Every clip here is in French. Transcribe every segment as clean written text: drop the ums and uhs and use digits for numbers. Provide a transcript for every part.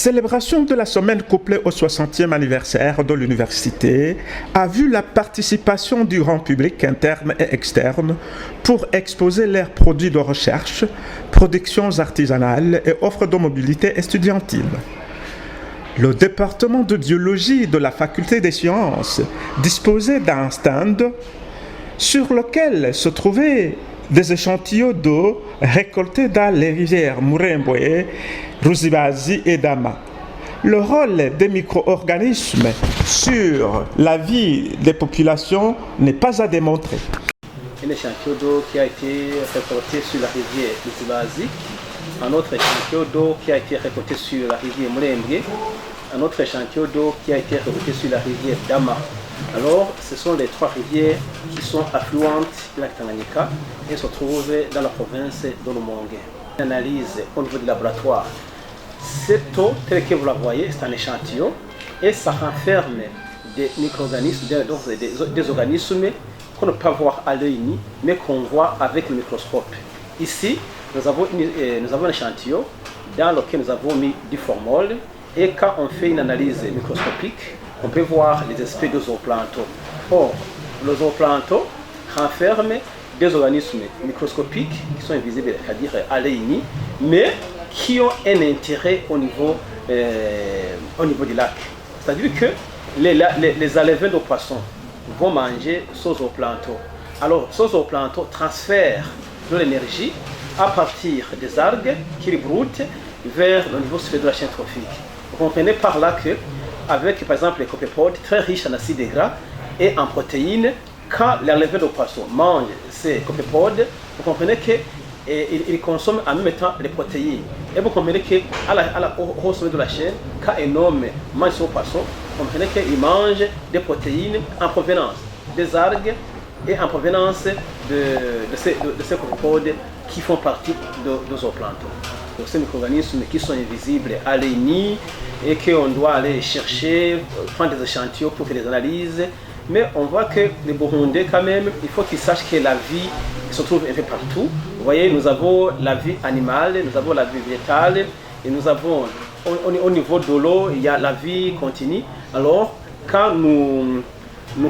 célébration de la semaine couplée au 60e anniversaire de l'université a vu la participation du grand public interne et externe pour exposer leurs produits de recherche, productions artisanales et offres de mobilité estudiantine. Le département de biologie de la faculté des sciences disposait d'un stand sur lequel se trouvaient des échantillons d'eau récoltés dans les rivières Muremboe, Ruzibazi et Dama. Le rôle des micro-organismes sur la vie des populations n'est pas à démontrer. Un échantillon d'eau qui a été récolté sur la rivière Ruzibazi, un autre échantillon d'eau qui a été récolté sur la rivière Muremboe, un autre échantillon d'eau qui a été récolté sur la rivière Dama. Alors, ce sont les trois rivières qui sont affluentes du lac Tanganyika et se trouvent dans la province de Rumonge. L'analyse au niveau du laboratoire, cette eau, telle que vous la voyez, c'est un échantillon et ça renferme des micro-organismes, des organismes qu'on ne peut pas voir à l'œil nu, mais qu'on voit avec le microscope. Ici, nous avons un échantillon dans lequel nous avons mis du formol et quand on fait une analyse microscopique, on peut voir les espèces de zooplancton. Or, le zooplancton renferme des organismes microscopiques qui sont invisibles, c'est-à-dire à l'œil nu, mais qui ont un intérêt au niveau du lac. C'est-à-dire que les alevins de poissons vont manger ce zooplancton. Alors, ce zooplancton transfère de l'énergie à partir des algues qui broutent vers le niveau supérieur de la chaîne trophique. Vous comprenez par là que avec par exemple les copépodes très riches en acides gras et en protéines, quand l'alevin de poisson mange ces copépodes, vous comprenez qu'ils consomment en même temps les protéines. Et vous comprenez qu'au sommet de la chaîne, quand un homme mange son poisson, vous comprenez qu'il mange des protéines en provenance des algues et en provenance de ces copépodes qui font partie de zooplancton. Donc ces micro-organismes qui sont invisibles à l'œil nu et qu'on doit aller chercher, prendre des échantillons pour faire des analyses. Mais on voit que les Burundais quand même, il faut qu'ils sachent que la vie se trouve un peu partout. Vous voyez, nous avons la vie animale, nous avons la vie végétale et nous avons au niveau de l'eau, il y a la vie continue. Alors quand nous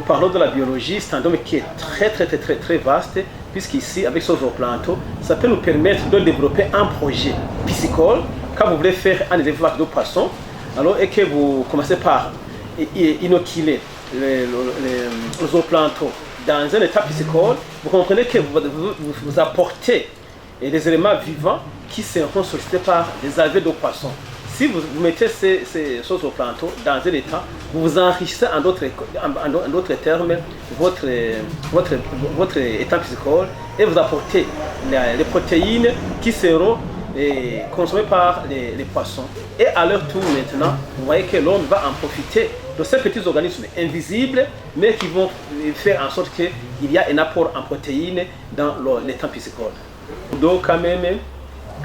parlons de la biologie, c'est un domaine qui est très vaste, puisqu'ici, avec ce zooplancton, ça peut nous permettre de développer un projet piscicole. Quand vous voulez faire un élevage de poissons, alors, et que vous commencez par inoculer le zooplancton dans un état piscicole, vous comprenez que vous apportez des éléments vivants qui seront sollicités par des alvins de poissons. Si vous mettez ces zooplancton dans un état, vous enrichissez en d'autres termes votre état piscicole et vous apportez les protéines qui seront consommées par les poissons. Et à leur tour maintenant, vous voyez que l'homme va en profiter de ces petits organismes invisibles, mais qui vont faire en sorte qu'il y a un apport en protéines dans l'état piscicole. Donc quand même,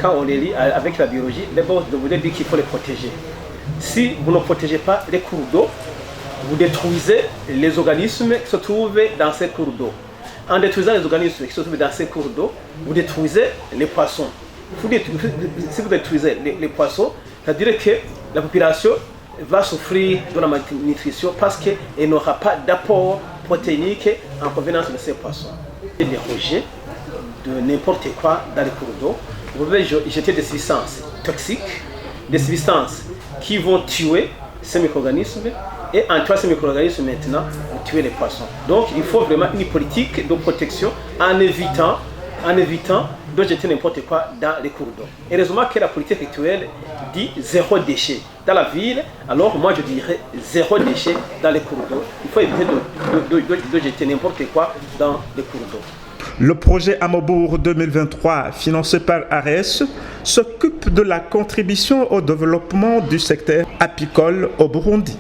quand on les lit avec la biologie, d'abord je voudrais dire qu'il faut les protéger. Si vous ne protégez pas les cours d'eau, vous détruisez les organismes qui se trouvent dans ces cours d'eau. En détruisant les organismes qui se trouvent dans ces cours d'eau, vous détruisez les poissons. Si vous détruisez les poissons, ça veut dire que la population va souffrir de la malnutrition parce qu'elle n'aura pas d'apport protéinique en provenance de ces poissons. Les rejets de n'importe quoi dans les cours d'eau, vous pouvez jeter des substances toxiques, des substances qui vont tuer ces micro-organismes et en tuant ces micro-organismes maintenant, vous tuez les poissons. Donc il faut vraiment une politique de protection en évitant de jeter n'importe quoi dans les cours d'eau. Heureusement que la politique actuelle dit zéro déchet. Dans la ville, alors moi je dirais zéro déchet dans les cours d'eau. Il faut éviter de jeter n'importe quoi dans les cours d'eau. Le projet Amobour 2023, financé par ARES, s'occupe de la contribution au développement du secteur apicole au Burundi.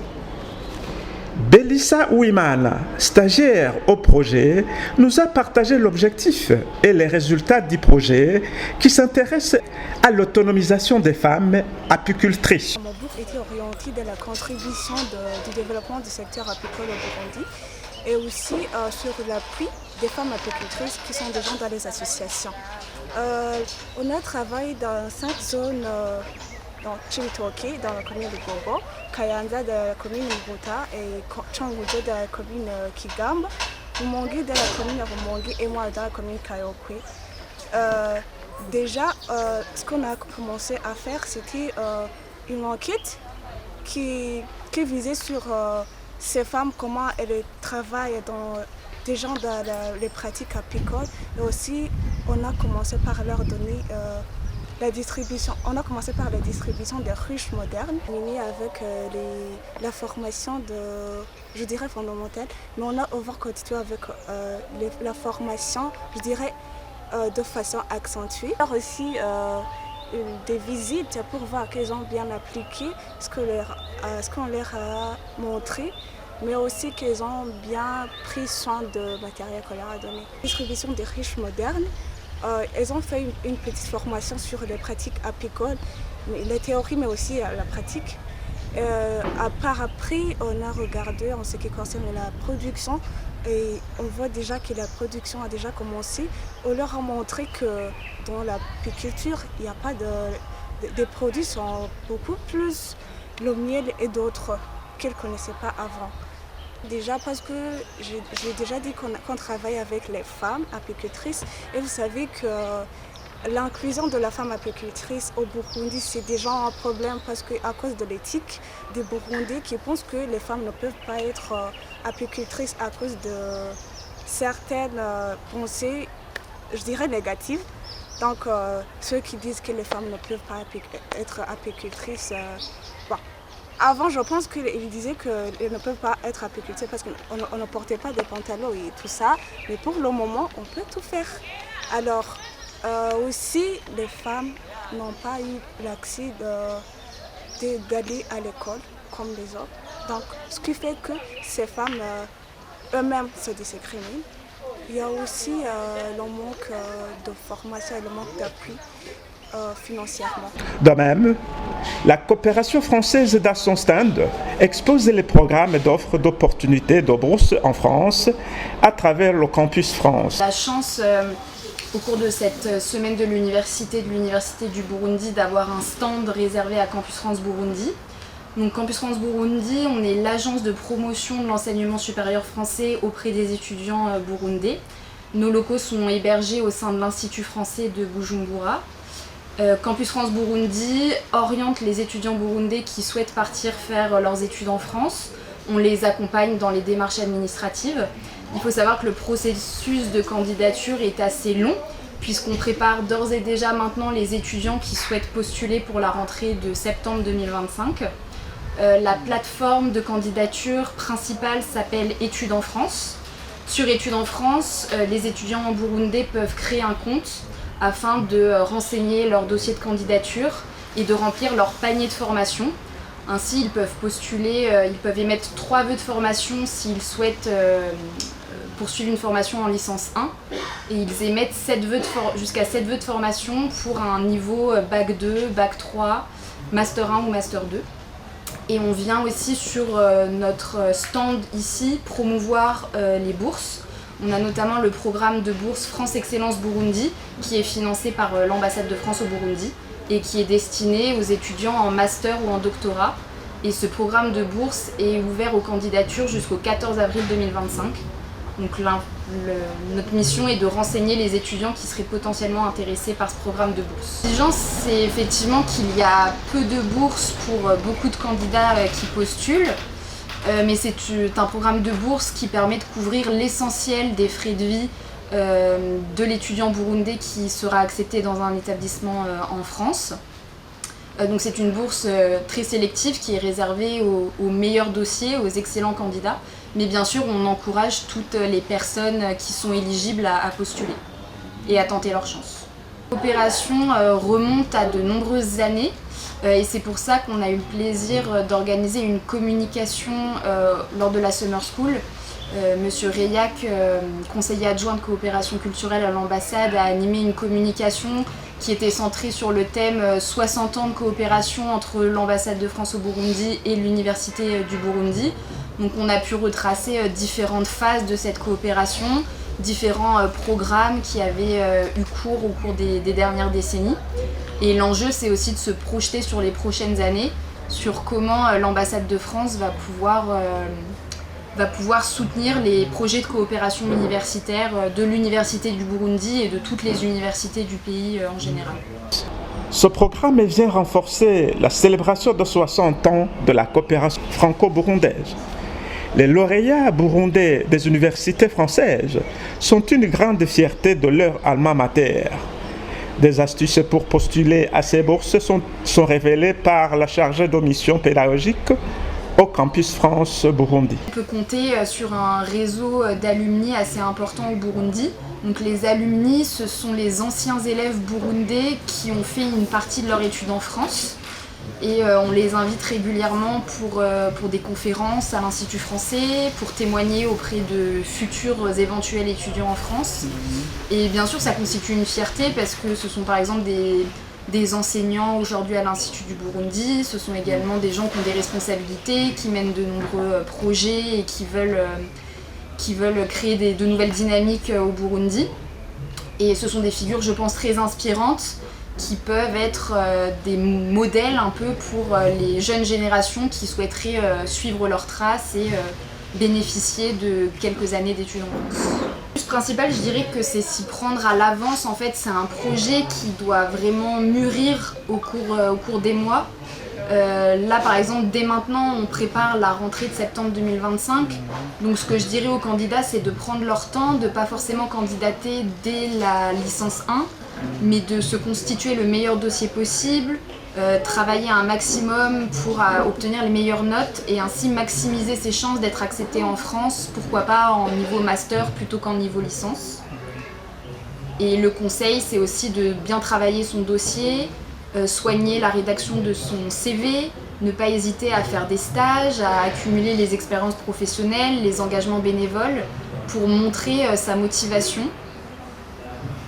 Belissa Ouimana, stagiaire au projet, nous a partagé l'objectif et les résultats du projet qui s'intéresse à l'autonomisation des femmes apicultrices. Amobour était orienté dans la contribution du développement du secteur apicole au Burundi et aussi sur l'appui des femmes apicultrices qui sont déjà dans les associations. On a travaillé dans 5 zones dans Chibitoke, dans la commune de Bobo, Kayanza de la commune de Mbuta et Changujo de la commune Kigamba, Rumongi de la commune Rumongi et moi dans la commune Kayokwe. Déjà, ce qu'on a commencé à faire, c'était une enquête qui visait sur ces femmes, comment elles travaillent déjà dans les pratiques apicoles. Et aussi, on a commencé par leur donner la distribution. On a commencé par la distribution des ruches modernes, avec la formation je dirais fondamentale, mais on va continuer avec la formation, je dirais, de façon accentuée. Alors aussi des visites pour voir qu'ils ont bien appliqué ce qu'on leur a montré, mais aussi qu'ils ont bien pris soin de matériel qu'on leur a donné. Distribution des ruches modernes. Elles ont fait une petite formation sur les pratiques apicoles, la théorie mais aussi la pratique. Après, on a regardé en ce qui concerne la production et on voit déjà que la production a déjà commencé. On leur a montré que dans l'apiculture, il n'y a pas des produits sont beaucoup plus le miel et d'autres qu'elles ne connaissaient pas avant. Déjà parce que j'ai déjà dit qu'on travaille avec les femmes apicultrices et vous savez que l'inclusion de la femme apicultrice au Burundi c'est déjà un problème parce qu'à cause de l'éthique des Burundais qui pensent que les femmes ne peuvent pas être apicultrices à cause de certaines pensées, je dirais négatives. Donc ceux qui disent que les femmes ne peuvent pas être apicultrices, avant, je pense qu'ils disaient qu'ils ne peuvent pas être apiculteurs parce qu'on ne portait pas de pantalons et tout ça. Mais pour le moment, on peut tout faire. Alors, aussi, les femmes n'ont pas eu l'accès d'aller à l'école comme les autres. Donc, ce qui fait que ces femmes eux-mêmes se discriminent. Il y a aussi le manque de formation et le manque d'appui financièrement. De même, la coopération française dans son stand expose les programmes d'offres d'opportunités de bourse en France à travers le Campus France. La chance au cours de cette semaine de l'université du Burundi d'avoir un stand réservé à Campus France Burundi. Donc Campus France Burundi, on est l'agence de promotion de l'enseignement supérieur français auprès des étudiants burundais. Nos locaux sont hébergés au sein de l'Institut français de Bujumbura. Campus France Burundi oriente les étudiants burundais qui souhaitent partir faire leurs études en France. On les accompagne dans les démarches administratives. Il faut savoir que le processus de candidature est assez long puisqu'on prépare d'ores et déjà maintenant les étudiants qui souhaitent postuler pour la rentrée de septembre 2025. La plateforme de candidature principale s'appelle Études en France. Sur Études en France, les étudiants en burundais peuvent créer un compte afin de renseigner leur dossier de candidature et de remplir leur panier de formation. Ainsi, ils peuvent postuler, ils peuvent émettre 3 vœux de formation s'ils souhaitent poursuivre une formation en licence 1 et ils émettent jusqu'à 7 vœux de formation pour un niveau Bac 2, Bac 3, Master 1 ou Master 2. Et on vient aussi sur notre stand ici promouvoir les bourses. On a notamment le programme de bourse France Excellence Burundi qui est financé par l'ambassade de France au Burundi et qui est destiné aux étudiants en master ou en doctorat. Et ce programme de bourse est ouvert aux candidatures jusqu'au 14 avril 2025. Donc notre mission est de renseigner les étudiants qui seraient potentiellement intéressés par ce programme de bourse. L'exigence, c'est effectivement qu'il y a peu de bourses pour beaucoup de candidats qui postulent. Mais c'est un programme de bourse qui permet de couvrir l'essentiel des frais de vie de l'étudiant burundais qui sera accepté dans un établissement en France. Donc c'est une bourse très sélective qui est réservée aux meilleurs dossiers, aux excellents candidats. Mais bien sûr, on encourage toutes les personnes qui sont éligibles à postuler et à tenter leur chance. L'opération remonte à de nombreuses années. Et c'est pour ça qu'on a eu le plaisir d'organiser une communication lors de la Summer School. Monsieur Reyac, conseiller adjoint de coopération culturelle à l'ambassade, a animé une communication qui était centrée sur le thème 60 ans de coopération entre l'ambassade de France au Burundi et l'université du Burundi. Donc on a pu retracer différentes phases de cette coopération, différents programmes qui avaient eu cours au cours des dernières décennies. Et l'enjeu, c'est aussi de se projeter sur les prochaines années, sur comment l'ambassade de France va pouvoir soutenir les projets de coopération universitaire de l'Université du Burundi et de toutes les universités du pays en général. Ce programme vient renforcer la célébration de 60 ans de la coopération franco-burundaise. Les lauréats burundais des universités françaises sont une grande fierté de leur alma mater. Des astuces pour postuler à ces bourses sont révélées par la chargée de mission pédagogique au Campus France Burundi. On peut compter sur un réseau d'alumni assez important au Burundi. Donc les alumni, ce sont les anciens élèves burundais qui ont fait une partie de leur étude en France. Et on les invite régulièrement pour des conférences à l'Institut français, pour témoigner auprès de futurs éventuels étudiants en France. Et bien sûr, ça constitue une fierté parce que ce sont par exemple des enseignants aujourd'hui à l'Institut du Burundi, ce sont également des gens qui ont des responsabilités, qui mènent de nombreux projets et qui veulent créer de nouvelles dynamiques au Burundi. Et ce sont des figures, je pense, très inspirantes qui peuvent être des modèles un peu pour les jeunes générations qui souhaiteraient suivre leurs traces et bénéficier de quelques années d'études en France. Le principal, je dirais que c'est s'y prendre à l'avance. En fait, c'est un projet qui doit vraiment mûrir au cours des mois. Là, par exemple, dès maintenant, on prépare la rentrée de septembre 2025. Donc, ce que je dirais aux candidats, c'est de prendre leur temps, de ne pas forcément candidater dès la licence 1, mais de se constituer le meilleur dossier possible, travailler un maximum pour obtenir les meilleures notes et ainsi maximiser ses chances d'être accepté en France, pourquoi pas en niveau master plutôt qu'en niveau licence. Et le conseil, c'est aussi de bien travailler son dossier, soigner la rédaction de son CV, ne pas hésiter à faire des stages, à accumuler les expériences professionnelles, les engagements bénévoles pour montrer sa motivation.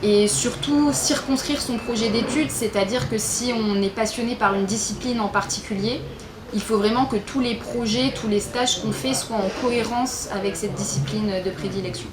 Et surtout circonscrire son projet d'études, c'est-à-dire que si on est passionné par une discipline en particulier, il faut vraiment que tous les projets, tous les stages qu'on fait soient en cohérence avec cette discipline de prédilection.